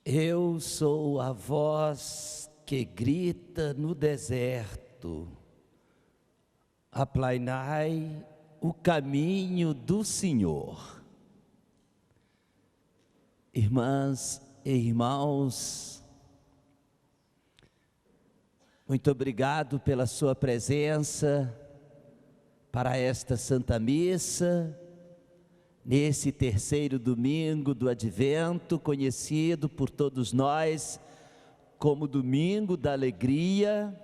Eu sou a voz que grita no deserto, aplainai o caminho do Senhor. Irmãs e irmãos, muito obrigado pela sua presença para esta Santa Missa, nesse terceiro domingo do Advento, conhecido por todos nós como Domingo da Alegria,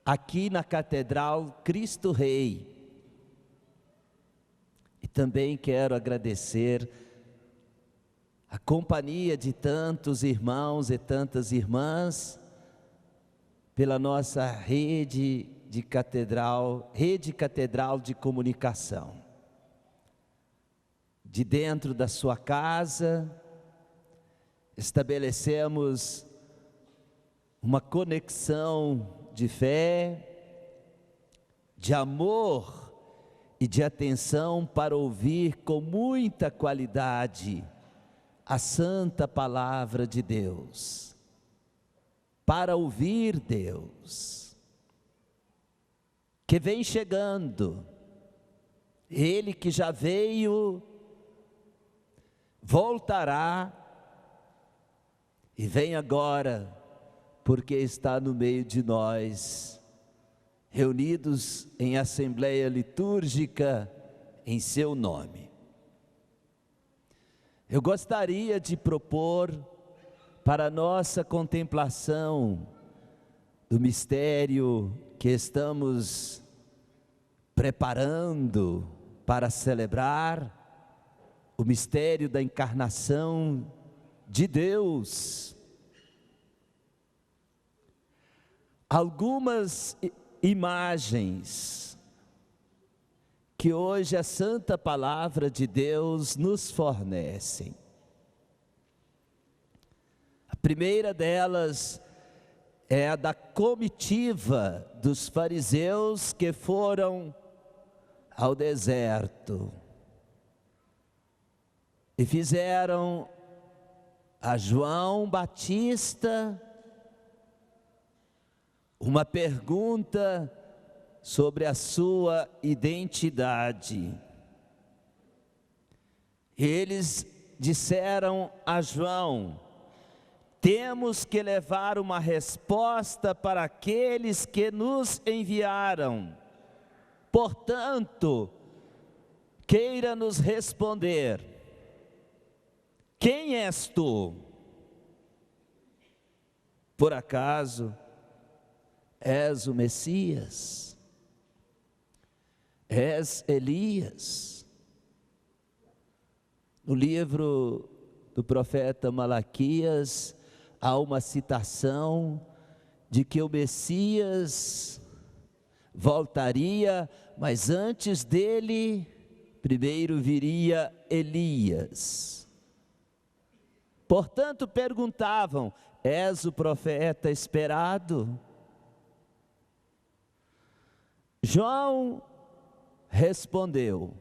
aqui na Catedral Cristo Rei. E também quero agradecer a companhia de tantos irmãos e tantas irmãs pela nossa rede Catedral de Comunicação. De dentro da sua casa, estabelecemos uma conexão de fé, de amor e de atenção para ouvir com muita qualidade a Santa Palavra de Deus, para ouvir Deus, que vem chegando, Ele que já veio, voltará e vem agora, porque está no meio de nós, reunidos em assembleia litúrgica em seu nome. Eu gostaria de propor para a nossa contemplação do mistério que estamos preparando para celebrar, o mistério da encarnação de Deus. Algumas imagens que hoje a Santa Palavra de Deus nos fornece. A primeira delas é a da comitiva dos fariseus que foram ao deserto e fizeram a João Batista uma pergunta sobre a sua identidade. Eles disseram a João: temos que levar uma resposta para aqueles que nos enviaram. Portanto, queira nos responder. Quem és tu? Por acaso és o Messias? És Elias? No livro do profeta Malaquias, há uma citação de que o Messias voltaria, mas antes dele, primeiro viria Elias. Portanto, perguntavam: és o profeta esperado? João respondeu: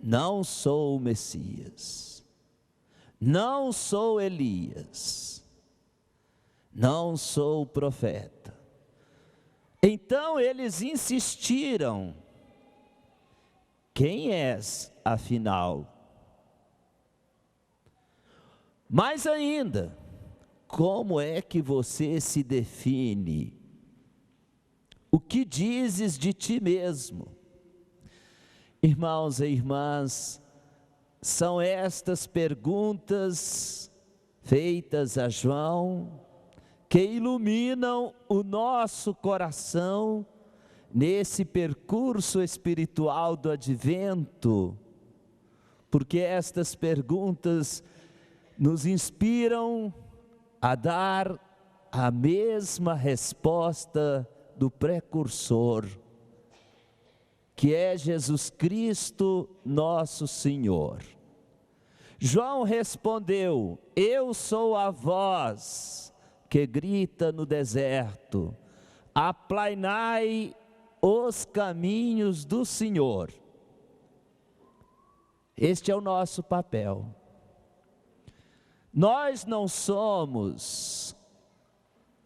não sou o Messias, não sou Elias, não sou o profeta. Então eles insistiram: quem és, afinal? Mais ainda, como é que você se define? O que dizes de ti mesmo? Irmãos e irmãs, são estas perguntas feitas a João que iluminam o nosso coração nesse percurso espiritual do Advento, porque estas perguntas nos inspiram a dar a mesma resposta do precursor, que é Jesus Cristo, nosso Senhor. João respondeu: eu sou a voz que grita no deserto, aplainai os caminhos do Senhor. Este é o nosso papel. Nós não somos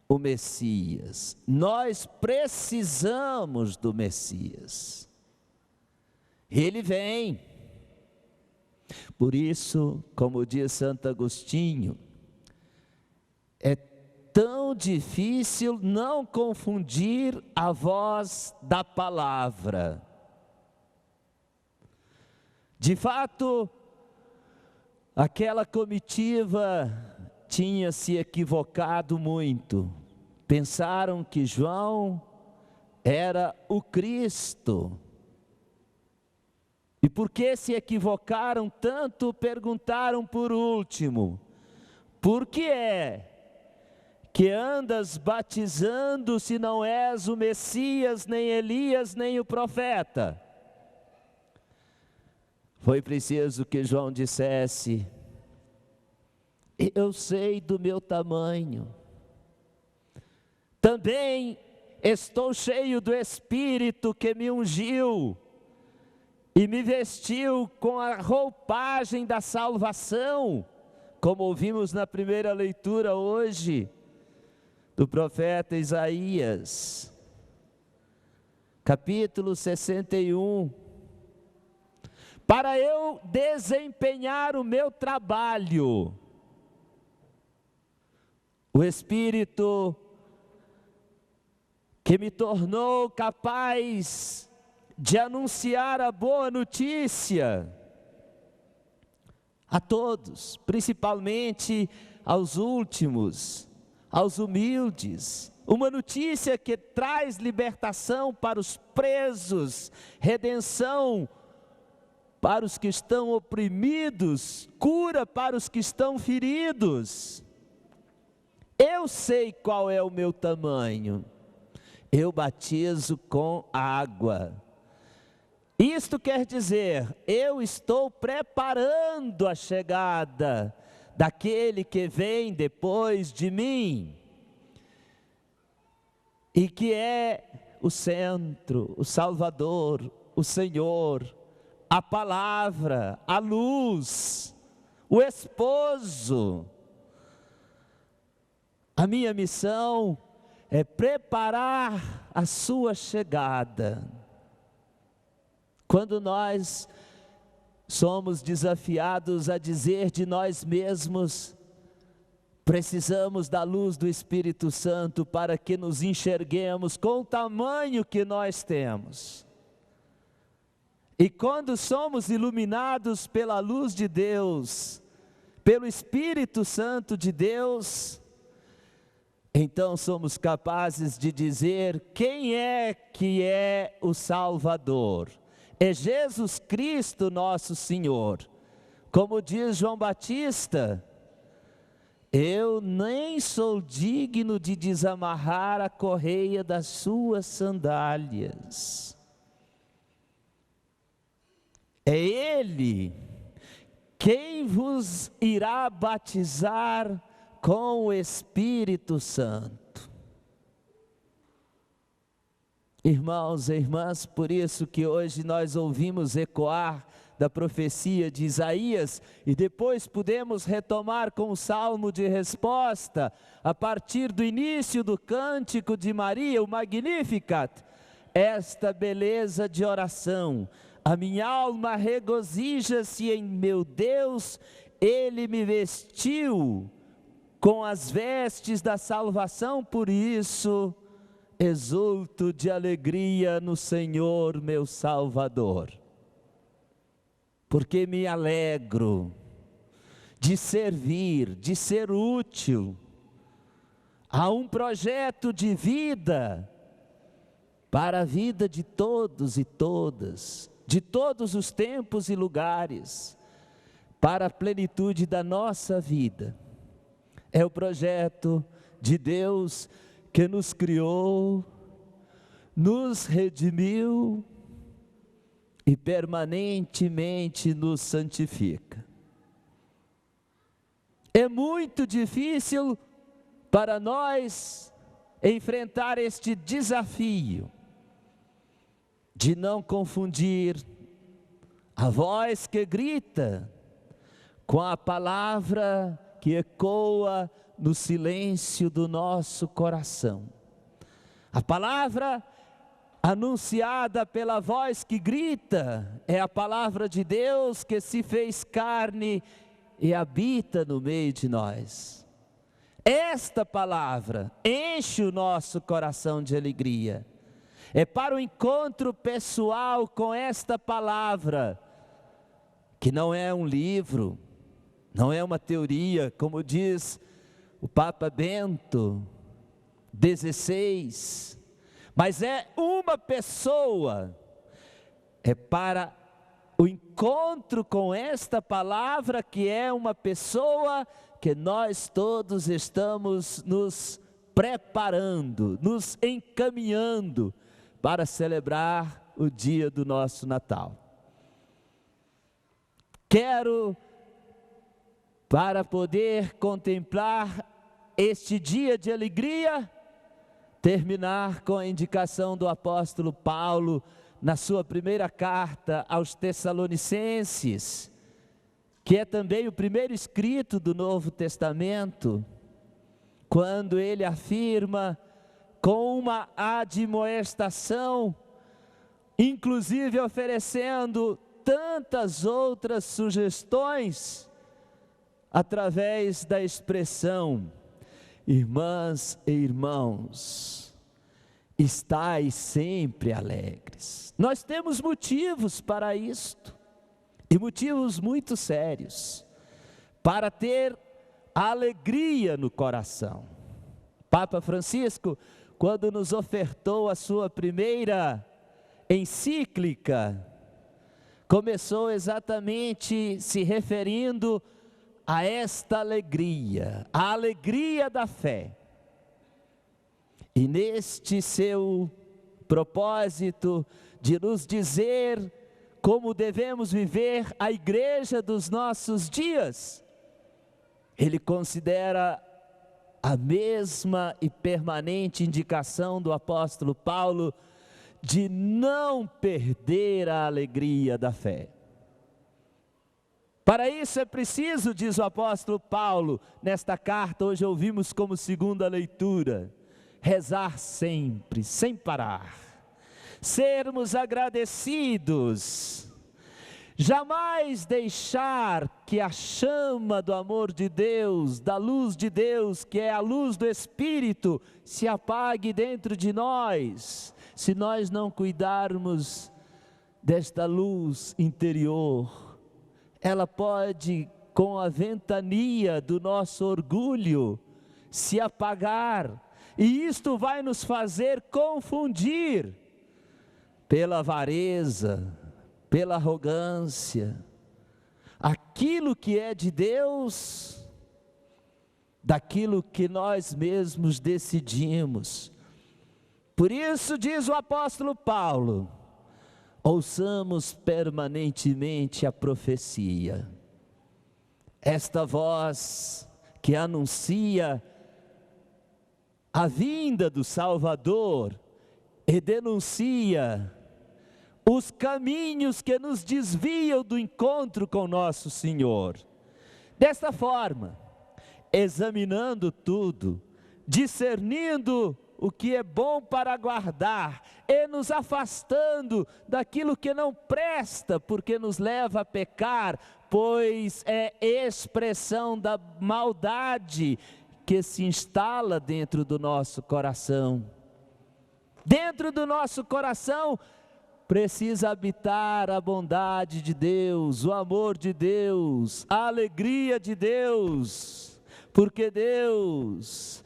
o Messias, nós precisamos do Messias. Ele vem. Por isso, como diz Santo Agostinho, é tão difícil não confundir a voz da palavra. De fato, aquela comitiva tinha se equivocado muito. Pensaram que João era o Cristo. E porque se equivocaram tanto, perguntaram por último: por que é que andas batizando se não és o Messias, nem Elias, nem o profeta? Foi preciso que João dissesse: eu sei do meu tamanho, também estou cheio do Espírito que me ungiu e me vestiu com a roupagem da salvação, como ouvimos na primeira leitura hoje, do profeta Isaías, capítulo 61. Para eu desempenhar o meu trabalho, o Espírito que me tornou capaz de anunciar a boa notícia a todos, principalmente aos últimos, aos humildes, uma notícia que traz libertação para os presos, redenção para os que estão oprimidos, cura para os que estão feridos. Eu sei qual é o meu tamanho, eu batizo com água. Isto quer dizer, eu estou preparando a chegada daquele que vem depois de mim, e que é o centro, o Salvador, o Senhor, a palavra, a luz, o esposo. A minha missão é preparar a sua chegada. Quando nós somos desafiados a dizer de nós mesmos, precisamos da luz do Espírito Santo para que nos enxerguemos com o tamanho que nós temos. E quando somos iluminados pela luz de Deus, pelo Espírito Santo de Deus, então somos capazes de dizer quem é que é o Salvador. É Jesus Cristo nosso Senhor. Como diz João Batista: eu nem sou digno de desamarrar a correia das suas sandálias. É Ele quem vos irá batizar com o Espírito Santo. Irmãos e irmãs, por isso que hoje nós ouvimos ecoar da profecia de Isaías, e depois podemos retomar com o salmo de resposta, a partir do início do cântico de Maria, o Magnificat, esta beleza de oração: a minha alma regozija-se em meu Deus, Ele me vestiu com as vestes da salvação, por isso exulto de alegria no Senhor meu Salvador. Porque me alegro de servir, de ser útil a um projeto de vida, para a vida de todos e todas, de todos os tempos e lugares, para a plenitude da nossa vida. É o projeto de Deus que nos criou, nos redimiu e permanentemente nos santifica. É muito difícil para nós enfrentar este desafio de não confundir a voz que grita com a palavra que ecoa no silêncio do nosso coração. A palavra anunciada pela voz que grita é a palavra de Deus que se fez carne e habita no meio de nós. Esta palavra enche o nosso coração de alegria. É para o encontro pessoal com esta palavra, que não é um livro, não é uma teoria, como diz o Papa Bento XVI, mas é uma pessoa. É para o encontro com esta palavra, que é uma pessoa, que nós todos estamos nos preparando, nos encaminhando para celebrar o dia do nosso Natal. Quero, para poder contemplar este dia de alegria, terminar com a indicação do apóstolo Paulo na sua primeira carta aos Tessalonicenses, que é também o primeiro escrito do Novo Testamento, quando ele afirma com uma admoestação, inclusive oferecendo tantas outras sugestões, através da expressão: irmãs e irmãos, estais sempre alegres. Nós temos motivos para isto, e motivos muito sérios, para ter alegria no coração. Papa Francisco, quando nos ofertou a sua primeira encíclica, começou exatamente se referindo a esta alegria, a alegria da fé. E neste seu propósito de nos dizer como devemos viver a igreja dos nossos dias, ele considera a mesma e permanente indicação do apóstolo Paulo de não perder a alegria da fé. Para isso é preciso, diz o apóstolo Paulo, nesta carta, hoje ouvimos como segunda leitura, rezar sempre, sem parar, sermos agradecidos, jamais deixar que a chama do amor de Deus, da luz de Deus, que é a luz do Espírito, se apague dentro de nós, se nós não cuidarmos desta luz interior. Ela pode, com a ventania do nosso orgulho, se apagar, e isto vai nos fazer confundir pela avareza, pela arrogância, aquilo que é de Deus, daquilo que nós mesmos decidimos. Por isso diz o apóstolo Paulo: ouçamos permanentemente a profecia, esta voz que anuncia a vinda do Salvador e denuncia os caminhos que nos desviam do encontro com nosso Senhor. Desta forma, examinando tudo, discernindo o que é bom para guardar e nos afastando daquilo que não presta, porque nos leva a pecar, pois é expressão da maldade que se instala dentro do nosso coração. Dentro do nosso coração precisa habitar a bondade de Deus, o amor de Deus, a alegria de Deus, porque Deus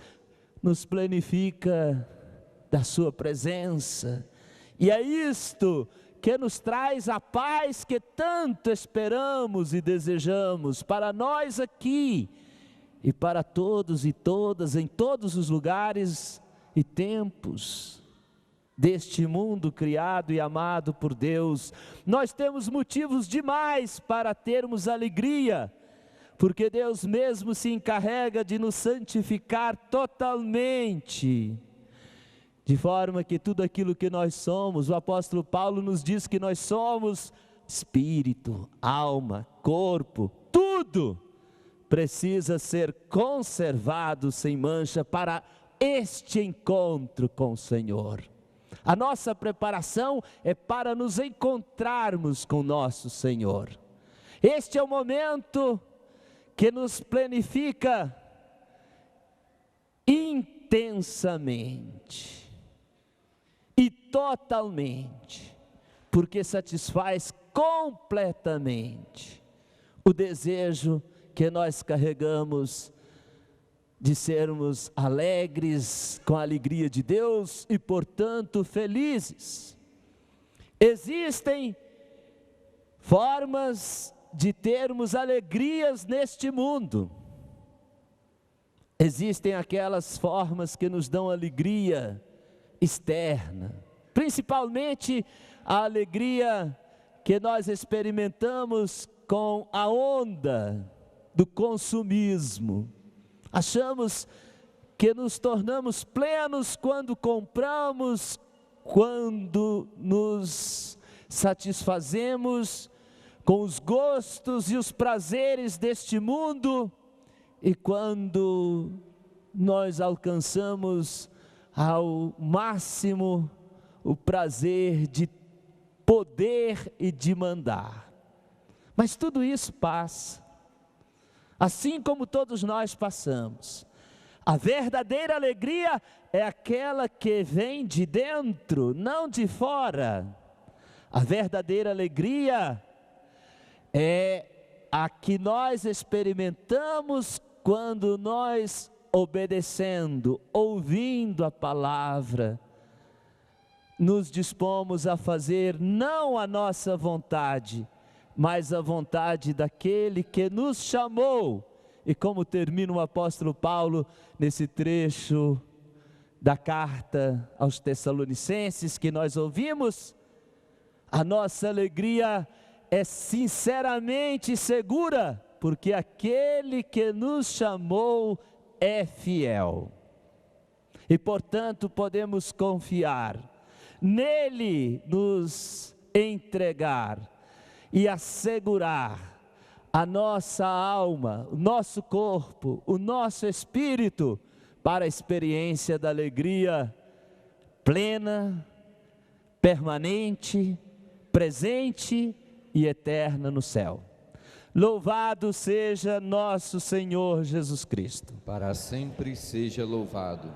nos plenifica da sua presença, e é isto que nos traz a paz que tanto esperamos e desejamos para nós aqui, e para todos e todas, em todos os lugares e tempos deste mundo criado e amado por Deus. Nós temos motivos demais para termos alegria, porque Deus mesmo se encarrega de nos santificar totalmente, de forma que tudo aquilo que nós somos, o apóstolo Paulo nos diz que nós somos espírito, alma, corpo, tudo precisa ser conservado sem mancha para este encontro com o Senhor. A nossa preparação é para nos encontrarmos com nosso Senhor. Este é o momento que nos planifica intensamente e totalmente, porque satisfaz completamente o desejo que nós carregamos de sermos alegres com a alegria de Deus e, portanto, felizes. Existem formas de termos alegrias neste mundo. Existem aquelas formas que nos dão alegria externa, principalmente a alegria que nós experimentamos com a onda do consumismo. Achamos que nos tornamos plenos quando compramos, quando nos satisfazemos com os gostos e os prazeres deste mundo, e quando nós alcançamos ao máximo o prazer de poder e de mandar. Mas tudo isso passa, assim como todos nós passamos. A verdadeira alegria é aquela que vem de dentro, não de fora. A verdadeira alegria é a que nós experimentamos quando nós, obedecendo, ouvindo a palavra, nos dispomos a fazer não a nossa vontade, mas a vontade daquele que nos chamou. E como termina o apóstolo Paulo nesse trecho da carta aos Tessalonicenses que nós ouvimos, a nossa alegria é sinceramente segura, porque aquele que nos chamou é fiel. E portanto podemos confiar, nele nos entregar e assegurar a nossa alma, o nosso corpo, o nosso espírito para a experiência da alegria plena, permanente, presente e eterna no céu. Louvado seja nosso Senhor Jesus Cristo. Para sempre seja louvado.